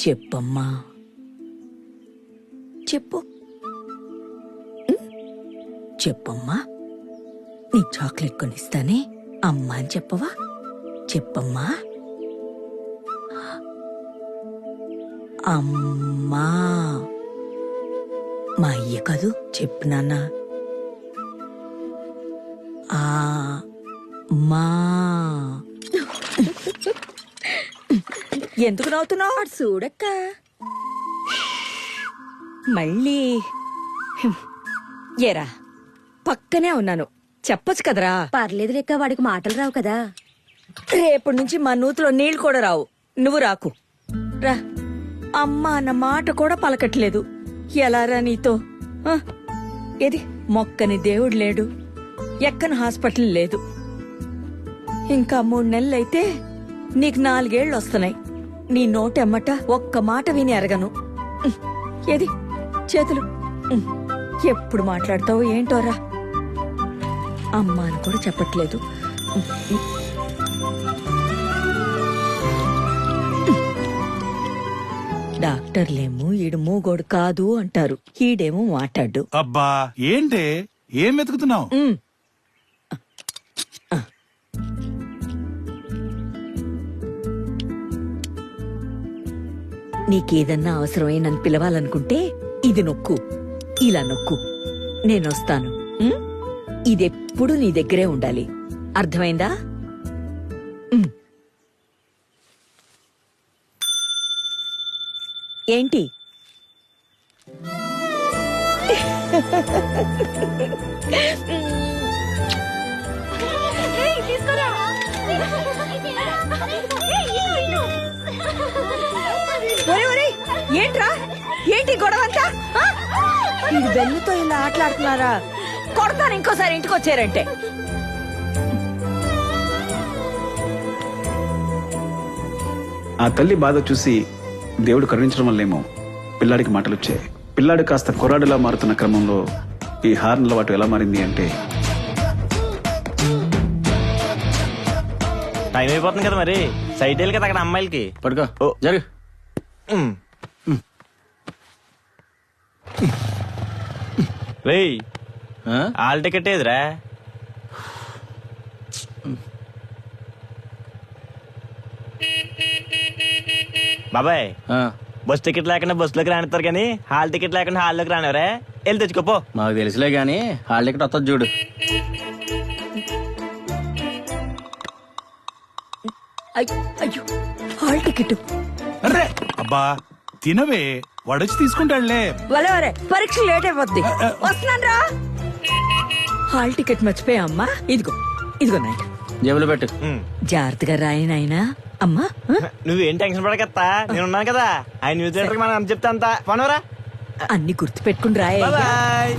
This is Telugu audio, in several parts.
చెప్పమ్మా, చెప్పు. చెప్పమ్మా, నీ చాక్లెట్ కొనిస్తానే అమ్మా అని చెప్పవా? చెప్పమ్మా. అమ్మా, మా అయ్య కాదు, చెప్పు నాన్న. మా ఎందుకు నవ్వుతున్నావు? చూడక్క మళ్ళీ. ఏరా, పక్కనే ఉన్నాను, చెప్పొచ్చు కదరా. పర్లేదు లెక్క, వాడికి మాటలు రావు కదా. రేపటి నుంచి మా నూతిలో నీళ్లు కూడా రావు. నువ్వు రాకు రా. అమ్మా అన్న మాట కూడా పలకట్లేదు. ఎలారా నీతో? ఏది మొక్కని దేవుడు లేడు, ఎక్కని హాస్పిటల్ లేదు. ఇంకా 3 నెలలైతే నీకు 4 ఏళ్ళు వస్తున్నాయి. నీ నోటెమ్మట ఒక్క మాట విని ఎరగను. ఏది చేతులు? ఎప్పుడు మాట్లాడతావు ఏంటోరా. అమ్మా అని కూడా చెప్పట్లేదు. డాక్టర్లేమో ఈడు మూగోడు కాదు అంటారు, ఈడేమో మాట్లాడు. అబ్బా ఏంటే, ఏం వెతుకుతున్నావు? నీకేదన్నా అవసరమై నన్ను పిలవాలనుకుంటే ఇది నొక్కు, ఇలా నొక్కు, నేనొస్తాను. ఇదెప్పుడు నీ దగ్గరే ఉండాలి, అర్థమైందా? ఏంటి? ఏంట్రా, ఏంటి గొడవంతా? ఇది బెల్లుతో ఇలా ఆటలాడుతున్నారా? కొడతాను ఇంకోసారి ఇంటికి వచ్చారంటే. ఆ తల్లి బాధ చూసి దేవుడు కరుణించడం వల్లేమో పిల్లాడికి మాటలు వచ్చాయి. పిల్లాడు కాస్త కొరాడులా మారుతున్న క్రమంలో ఈ హార్న్ అలవాటు ఎలా మారింది అంటే, టైం అయిపోతుంది కదా, మరి సైట్ వెళ్ళి కదా అక్కడ అమ్మాయిలకి. పడుకో జరుగు. రేయ్, హాల్ టికెట్ ఏదిరా? బాబాయ్, బస్ టికెట్ లేకుండా బస్సులోకి రానిస్తారు కానీ హాల్ టికెట్ లేకుండా హాల్లోకి రానివరా? వెళ్ళి తెచ్చుకోపో. మాకు తెలుసులే గానీ హాల్ టికెట్ వస్తుంది చూడు. అయ్యో, హాల్ టికెట్. అరే అబ్బా తినవే, వాడొచ్చి తీసుకుంటాడులే. వలవరే, పరీక్ష లేట్ అయిపోద్ది. వస్తున్నాను రా. హాల్ టికెట్ మర్చిపోయా అమ్మా. ఇదిగో ఇదిగో నాయన, జేబులో పెట్టు. జాగ్రత్తగా రాయి నాయనా. అమ్మా నువ్వేం టెన్షన్ పడకత్తా, నేనున్నాను కదా. ఆయన న్యూస్ లీడర్కి మనం అంత చెప్తా అంతా పనవరా. అన్ని గుర్తు పెట్టుకుని రాయి. బాయ్.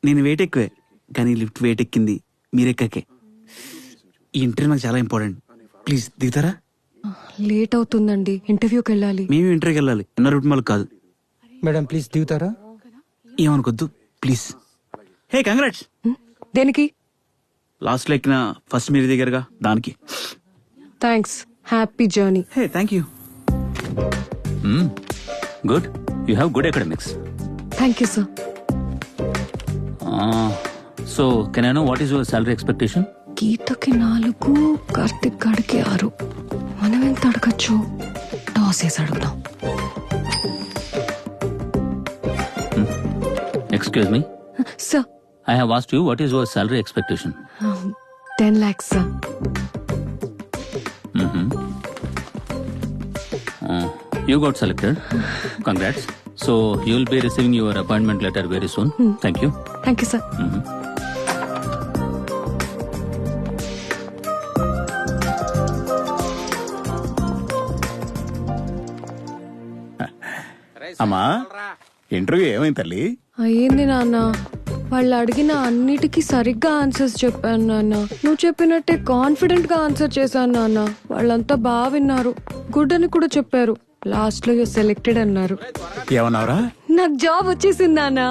నేను వెయిట్ ఎక్కువే, కానీ లిఫ్ట్ వెయిట్ ఎక్కింది మీరెక్కకే. ఈ ఇంటర్వ్యూ నాకు చాలా ఇంపార్టెంట్, ప్లీజ్ దిగుతారా? లేట్ అవుతుందండి, ఇంటర్వ్యూకి వెళ్ళాలి. మేము ఇంటర్వ్యూకి వెళ్ళాలి, ఎన్నో రూట్ మాల్ కాదు. మేడం ప్లీజ్ దిగుతారా? ఏమనుకోద్దు ప్లీజ్. Hey congrats. దేనికి? లాస్ట్ లో ఎక్కిన ఫస్ట్ మీరు దిగారుగా, దానికి. Thanks, happy journey. Hey thank you. Good, you have good academics. Thank you sir. So, can I know what is your salary expectation? గీతకి 4, కార్తిక్ గడికి 6. మనం ఎంత అడగచ్చు? టాస్ వేసి అడుగుదాం. Excuse me. Sir, I have asked you what is your salary expectation. 10 lakhs sir. You got selected. Congrats. So you will be receiving your appointment letter very soon. Thank you. Thank you sir. అమ్మా ఇంటర్వ్యూ ఏమైంది తల్లి? అయ్యింది నాన్న. వాళ్ళు అడిగిన అన్నిటికీ సరిగ్గా ఆన్సర్స్ చెప్పాను నాన్న. నువ్వు చెప్పినట్టే కాన్ఫిడెంట్ గా ఆన్సర్ చేశాను నాన్న. వాళ్ళంతా బాగా విన్నారు. గుడ్ అని కూడా చెప్పారు. లాస్ట్ లో యూ సెలెక్టెడ్ అన్నారు. ఏమన్నావురా? నాకు జాబ్ వచ్చేసింది నాన్న.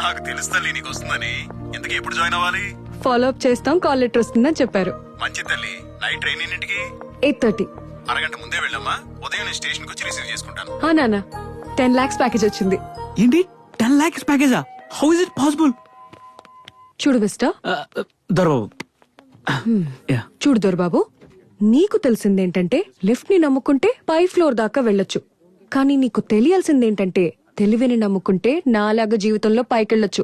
నాకు తెలుసు తల్లి నీకు వస్తుందని. ఎందుకు ఎప్పుడు జాయిన్ అవ్వాలి? ఫాలో అప్ చేస్తాం, కాల్ లెటర్ వస్తుందని చెప్పారు. మంచి తల్లి. నైట్ ట్రైన్ ఎన్నింటికి? 8:30. అరగంట ముందే వెళ్ళమ్మా. ఉదయం నేను స్టేషన్ కు వచ్చి రిసీవ్ చేసుకుంటాను. నాన్న 10 lakhs ప్యాకేజ్ వచ్చింది. ఏంటి 10 lakhs ప్యాకేజా? How is it possible? చూడు మిస్టర్, దొరబాబు. చూడు దొరబాబు, నీకు తెలిసిందేంటంటే లిఫ్ట్ ని నమ్ముకుంటే పై ఫ్లోర్ దాకా వెళ్ళొచ్చు. కానీ నీకు తెలియాల్సిందేంటంటే తెలివిని నమ్ముకుంటే నాలాగా జీవితంలో పైకెళ్ళొచ్చు.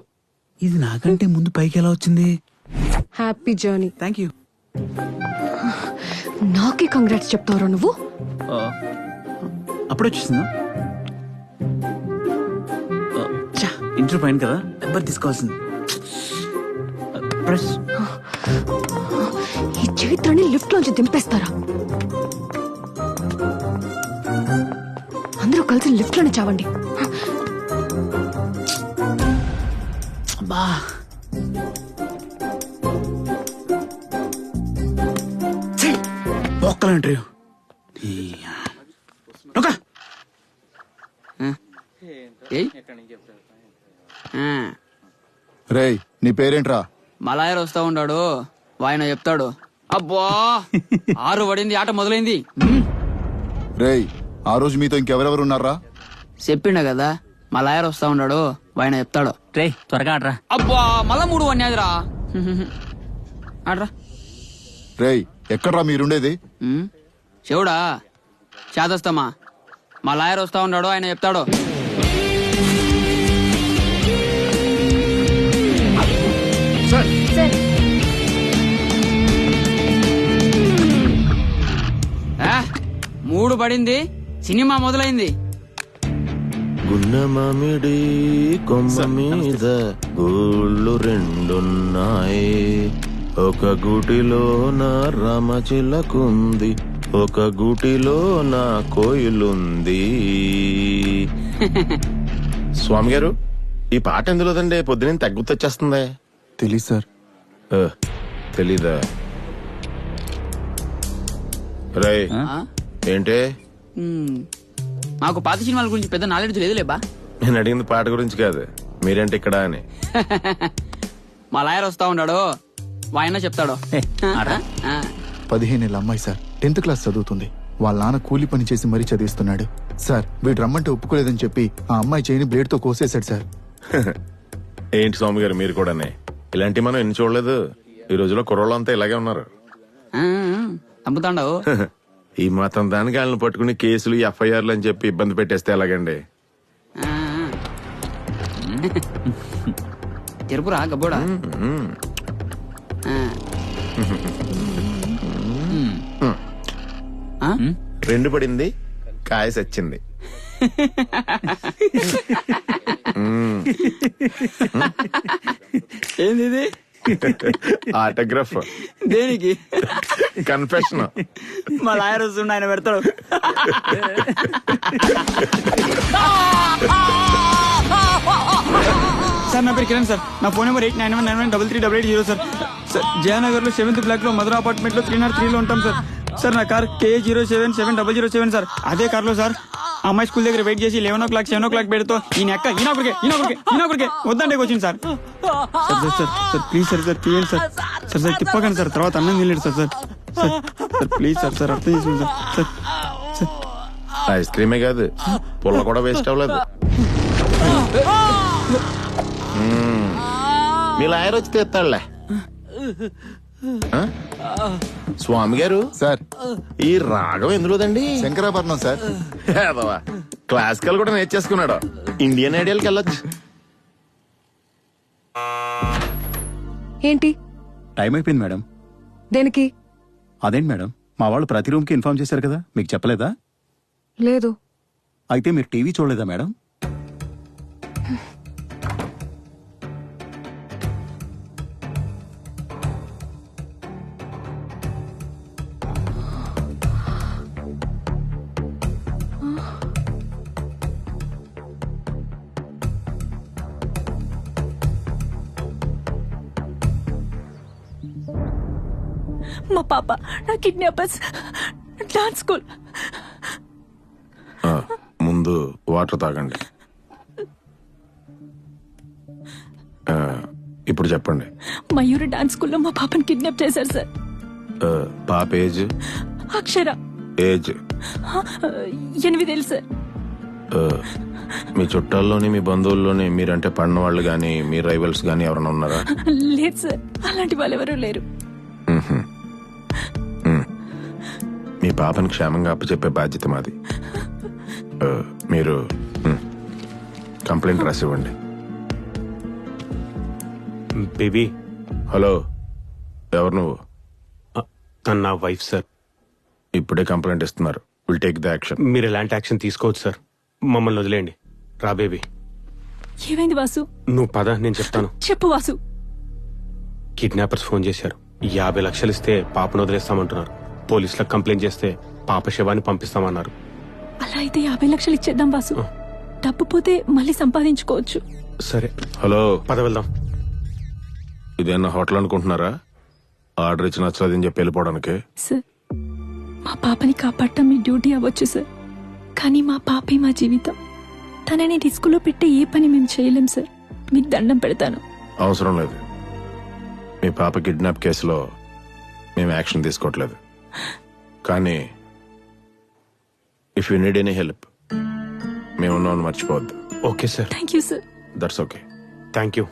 ఇది నాకంటే ముందు పైకి ఎలా వచ్చింది? Happy journey. Thank you. నాకే కంగ్రాట్స్ చెప్తావురా నువ్వు? అప్పుడు వచ్చేసిందా? ఇంటర్ పైన కదా, నెంబర్ తీసుకోవాల్సింది. ప్రెస్. ఈ చైత్రాన్ని లిఫ్ట్ లోంచి దింపేస్తారా? అందరూ కలిసి లిఫ్ట్ లోనే చావండి. అబ్బా, ఒక్కల ఇంటర్వ్యూ. రేయ్, నీ పేరేంట్రా? మలాయర్ వస్తా ఉన్నాడు, ఆయన చెప్తాడు. అబ్బా 6 పడింది, ఆట మొదలైంది. రేయ్, ఆ రోజు మీతో ఇంకెవరెవరు ఉన్నారా? చెప్పిండ కదా, మలాయర్ వస్తా ఉన్నాడు, ఆయన చెప్తాడు. రే త్వరగా ఆడరా. అబ్బా మళ్ళా 3 వన్యాదిరా. ఆడరా. రేయ్, ఎక్కడ్రా మీరుండేది? చెవుడా చాదస్తమా, మలాయర్ వస్తా ఉన్నాడు, ఆయన చెప్తాడు. ఆ, 3 పడింది, సినిమా మొదలైంది. గున్న మామిడి కొమ్మ మీద గోళ్ళు 2ఉన్నాయి. ఒక గూటిలో నా రామచిలకుంది, ఒక గూటిలో నా కోయిలుంది. స్వామి గారు, ఈ పాట ఎందులోదండి? పొద్దున తగ్గుతొచ్చేస్తుంది. తెలీదు సార్. తెలీదా? రై ఏంటే? మాకు పాత సినిమాల గురించి పెద్ద నాలెడ్జ్ లేదులేబా. నేను అడిగింది పాట గురించి కాదు, మీరేంటి ఇక్కడ అని. మా లాయర్ వస్తా ఉన్నాడు, ఆయన చెప్తాడు. 15 ఏళ్ళ అమ్మాయి సార్, 10th క్లాస్ చదువుతుంది. వాళ్ళ నాన్న కూలి పని చేసి మరీ చదివిస్తున్నాడు సార్. వీడు రమ్మంటే ఒప్పుకోలేదని చెప్పి ఆ అమ్మాయి చేయిని బ్లేడ్ తో కోసేశాడు సార్. ఏంటి స్వామి గారు, మీరు కూడానే ఇలాంటి మనం ఎన్ని చూడలేదు. ఈ రోజులో కుర్రోళ్ళంతా ఇలాగే ఉన్నారు. చంపుతాండవు. ఈ మాత్రం దానికి వాళ్ళని పట్టుకుని కేసులు, ఎఫ్ఐఆర్లు అని చెప్పి ఇబ్బంది పెట్టేస్తే ఎలాగండి? చెరుపురా గబ్బోడా. 2 పడింది, కాయ సచ్చింది. ఏంది ఇది? ఆటోగ్రాఫ్. దేనికి? కన్ఫెషన్. మా లాయర్ వస్తుండ, ఆయన పెడతాడు. సార్ నా పేరు కిరణ్ సార్, నా phone number 89199388 sir. Sir Jayanagar లో 7th బ్లాక్ లో మధుర అపార్ట్మెంట్ లో 303 లో ఉంటాం సార్. సార్ నా కార్ KA077007 సార్. అదే కార్ లో సార్ అమ్మాయి స్కూల్ దగ్గర వెయిట్ చేసి 11 o'clock 7 o'clock పెడితో ఈయనొకరికే వద్దంటే వచ్చింది sir. Sir sir sir please sir sir తీయండి సార్. సార్ సార్ తిప్పకండి సార్, తర్వాత అన్నం తినలేడు sir. Sir sir please sir sir అర్థం చేసుకోండి సార్. సార్ ఐస్ క్రీమే కాదు, పుల్ల కూడా వేస్ట్ అవ్వలేదు. మీ లాయర్ వచ్చి తీస్తాడులే. ఆ? స్వామి గారు సార్ ఈ రాగం ఎందులోదండి? శంకరాభరణం సార్. ఏదవా, క్లాసికల్ కూడా నేర్చేసుకున్నాడు. ఇండియన్ ఐడియల్కి వెళ్ళొచ్చు. ఏంటి? టైం అయిపోయింది మేడం. దేనికి? అదేంటి మేడం, మా వాళ్ళు ప్రతి రూమ్ కి ఇన్ఫార్మ్ చేశారు కదా, మీకు చెప్పలేదా? లేదు. అయితే మీరు టీవీ చూడలేదా మేడం? మా పాప నా కిడ్నాపర్స్ డాన్స్ స్కూల్. ఆ, ముందు వాటర్ తాగండి. ఆ, ఇప్పుడు చెప్పండి. మయూరి డాన్స్ స్కూల్లో మా పాపని కిడ్నాప్ చేశారు సార్. ఆ, పాప ఏజ్? అక్షర ఏజ్ 8 ఏళ్ళు సార్. ఆ, మీ చుట్టాల్లోని మీ బంధువుల్లోని మీరంటే పడిన వాళ్ళు గాని మీ రైవల్స్ గాని ఎవరైనా ఉన్నారా? లేదు సార్, అలాంటి వాళ్ళు ఎవరూ లేరు. మ్మ్హ్మ్. మీ పాపని క్షేమంగా అప్పచెప్పే బాధ్యత మాది. మీరు కంప్లైంట్ రాసివ్వండి. బేబీ. హలో, ఎవరు నువ్వు? తను నా వైఫ్ సార్. ఇప్పుడే కంప్లైంట్ ఇస్తున్నారు. Will take the action. మీరు ఎలాంటి యాక్షన్ తీసుకోవచ్చు సార్. మమ్మల్ని వదిలేయండి. రా బేబీ. ఏమైంది వాసు? నువ్వు పద, నేను చెప్తాను. చెప్పు వాసు. కిడ్నాపర్స్ ఫోన్ చేశారు. 50 లక్షలు ఇస్తే పాపను వదిలేస్తామంటున్నారు. పోలీసులకు కంప్లైంట్ చేస్తే పాప శవాన్ని పంపిస్తామన్నారు. అలా అయితే 50 లక్షలు ఇచ్చేద్దాం వాసు. డబ్బు పోతే మళ్ళీ సంపాదించుకోవచ్చు. సరే, హలో, పద వెళ్దాం. ఇదేనా హోటల్ అనుకుంటున్నారా? ఆర్డర్ ఇచ్చి నచ్చలేదని చెప్పి వెళ్ళిపోవడానికి? సార్, మా పాపని కాపాడటం మీ డ్యూటీ అవ్వచ్చు సార్, కానీ మా పాపే మా జీవితం. తనని రిస్కులో పెట్టే ఏ పని మేము చేయలేం సార్. మీకు దండం పెడతాను. అవసరం లేదు. మీ పాప కిడ్నాప్ కేసులో మేము యాక్షన్ తీసుకోవట్లేదు. కానీ if you need any help మేము ఉన్నామని మర్చిపోవద్దు. Okay sir. Thank you sir. That's okay. Thank you.